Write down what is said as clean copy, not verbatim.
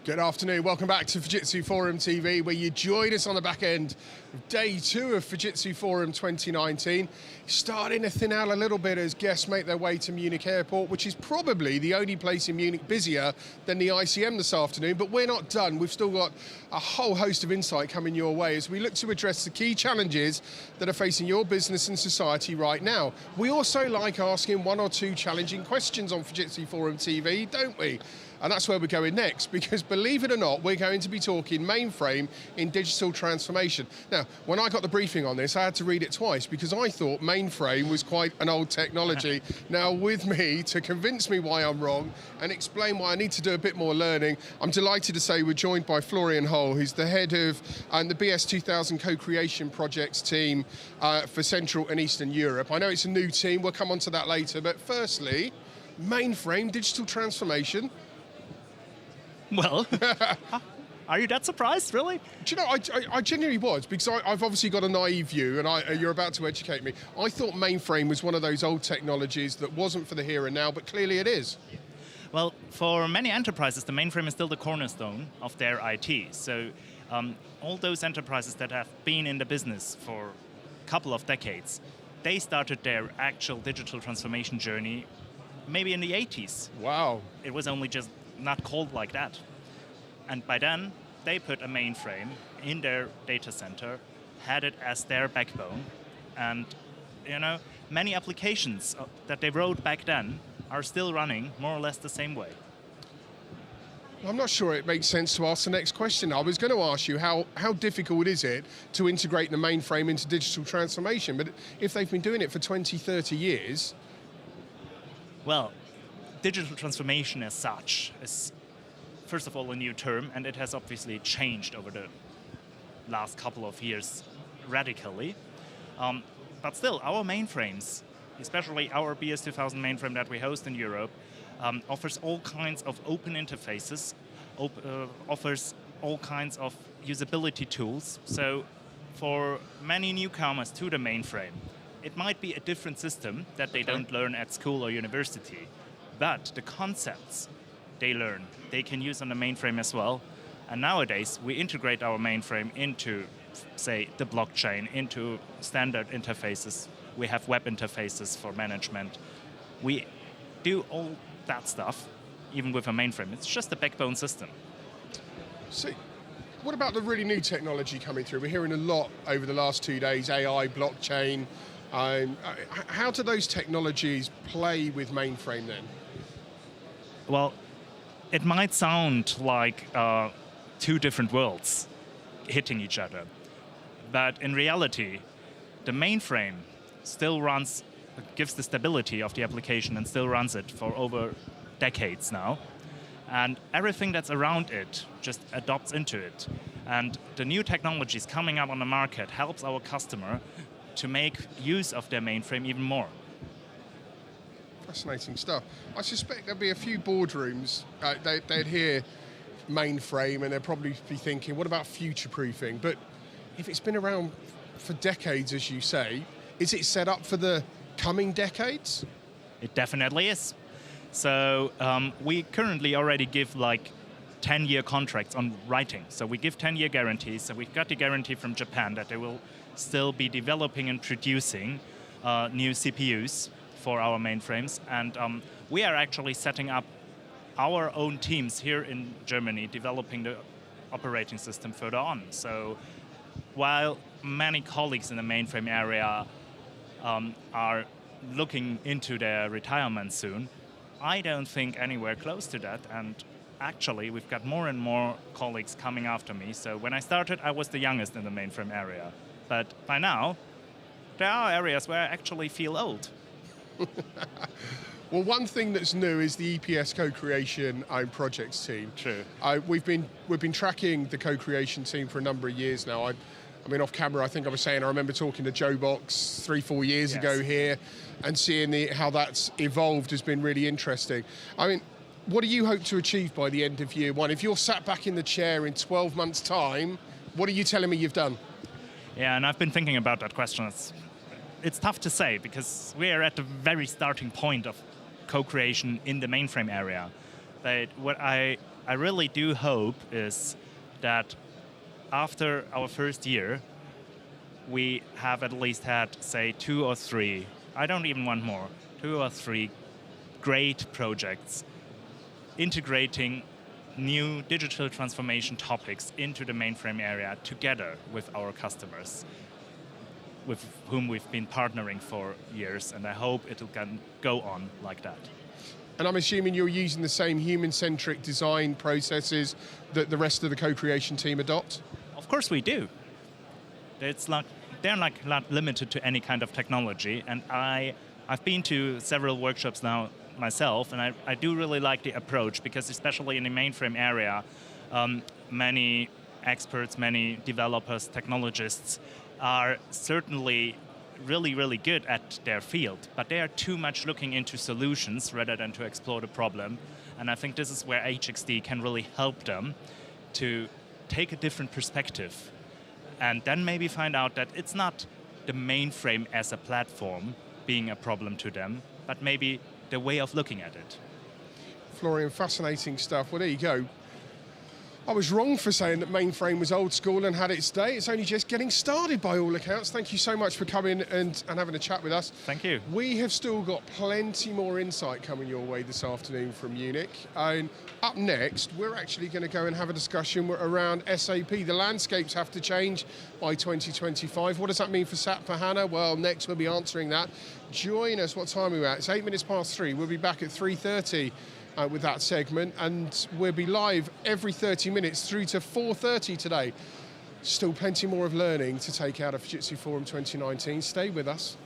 Good afternoon, welcome back to Fujitsu Forum TV, where you join us on the back end of day 2 of Fujitsu Forum 2019. Starting to thin out a little bit as guests make their way to Munich Airport, which is probably the only place in Munich busier than the ICM this afternoon, but we're not done. We've still got a whole host of insight coming your way as we look to address the key challenges that are facing your business and society right now. We also like asking one or two challenging questions on Fujitsu Forum TV, don't we? And that's where we're going next, because believe it or not, we're going to be talking mainframe in digital transformation. Now, when I got the briefing on this, I had to read it twice because I thought mainframe was quite an old technology. Now, with me to convince me why I'm wrong and explain why I need to do a bit more learning, I'm delighted to say we're joined by Florian Holl, who's the head of the BS2000 Co-Creation Projects team for Central and Eastern Europe. I know it's a new team, we'll come on to that later, but firstly, mainframe digital transformation. Well, are you that surprised, really? Do you know, I genuinely was, because I've obviously got a naive view, and you're about to educate me. I thought mainframe was one of those old technologies that wasn't for the here and now, but clearly it is. Well, for many enterprises, the mainframe is still the cornerstone of their IT. So all those enterprises that have been in the business for a couple of decades, they started their actual digital transformation journey maybe in the 80s. Wow. It was only just not called like that. And by then, they put a mainframe in their data center, had it as their backbone, and many applications that they wrote back then are still running more or less the same way. I'm not sure it makes sense to ask the next question. I was going to ask you how difficult is it to integrate the mainframe into digital transformation, but if they've been doing it for 20, 30 years... Well, digital transformation as such is, first of all, a new term, and it has obviously changed over the last couple of years radically. But still, our mainframes, especially our BS2000 mainframe that we host in Europe, offers all kinds of open interfaces, offers all kinds of usability tools. So for many newcomers to the mainframe, it might be a different system that they don't learn at school or university. But the concepts they learn, they can use on the mainframe as well. And nowadays, we integrate our mainframe into, say, the blockchain, into standard interfaces. We have web interfaces for management. We do all that stuff, even with a mainframe. It's just a backbone system. So, what about the really new technology coming through? We're hearing a lot over the last 2 days, AI, blockchain. How do those technologies play with mainframe then? Well, it might sound like two different worlds hitting each other. But in reality, the mainframe still runs, gives the stability of the application and still runs it for over decades now. And everything that's around it just adopts into it. And the new technologies coming up on the market helps our customer to make use of their mainframe even more. Fascinating stuff. I suspect there'll be a few boardrooms, they'd hear mainframe and they'd probably be thinking, what about future-proofing? But if it's been around for decades, as you say, is it set up for the coming decades? It definitely is. So we currently already give 10-year contracts on writing. So we give 10-year guarantees. So we've got the guarantee from Japan that they will still be developing and producing new CPUs for our mainframes, and we are actually setting up our own teams here in Germany, developing the operating system further on. So while many colleagues in the mainframe area are looking into their retirement soon, I don't think anywhere close to that, and actually we've got more and more colleagues coming after me. So when I started, I was the youngest in the mainframe area, but by now, there are areas where I actually feel old. Well, one thing that's new is the EPS Co-Creation Projects team. True. We've been tracking the co-creation team for a number of years now. I mean, off camera, I think I was saying I remember talking to Joe Box 3-4 years ago here, and seeing how that's evolved has been really interesting. I mean, what do you hope to achieve by the end of year one? If you're sat back in the chair in 12 months' time, what are you telling me you've done? Yeah, and I've been thinking about that question. It's tough to say because we are at the very starting point of co-creation in the mainframe area. But what I I really do hope is that after our first year, we have at least had, say, 2 or 3, I don't even want more, 2 or 3 great projects integrating new digital transformation topics into the mainframe area together with our customers, with whom we've been partnering for years, and I hope it can go on like that. And I'm assuming you're using the same human-centric design processes that the rest of the co-creation team adopt? Of course we do. They're not limited to any kind of technology, and I've been to several workshops now myself, and I do really like the approach, because especially in the mainframe area, many experts, many developers, technologists are certainly really, really good at their field, but they are too much looking into solutions rather than to explore the problem. And I think this is where HXD can really help them to take a different perspective and then maybe find out that it's not the mainframe as a platform being a problem to them, but maybe the way of looking at it. Florian, fascinating stuff. Well, there you go. I was wrong for saying that mainframe was old school and had its day. It's only just getting started by all accounts. Thank you so much for coming and having a chat with us. Thank you. We have still got plenty more insight coming your way this afternoon from Munich. And up next, we're actually going to go and have a discussion around SAP. The landscapes have to change by 2025. What does that mean for SAP for HANA? Well, next we'll be answering that. Join us. What time are we at? It's 8 minutes past 3. We'll be back at 3:30. With that segment, and we'll be live every 30 minutes through to 4:30 today. Still plenty more of learning to take out of Fujitsu Forum 2019. Stay with us.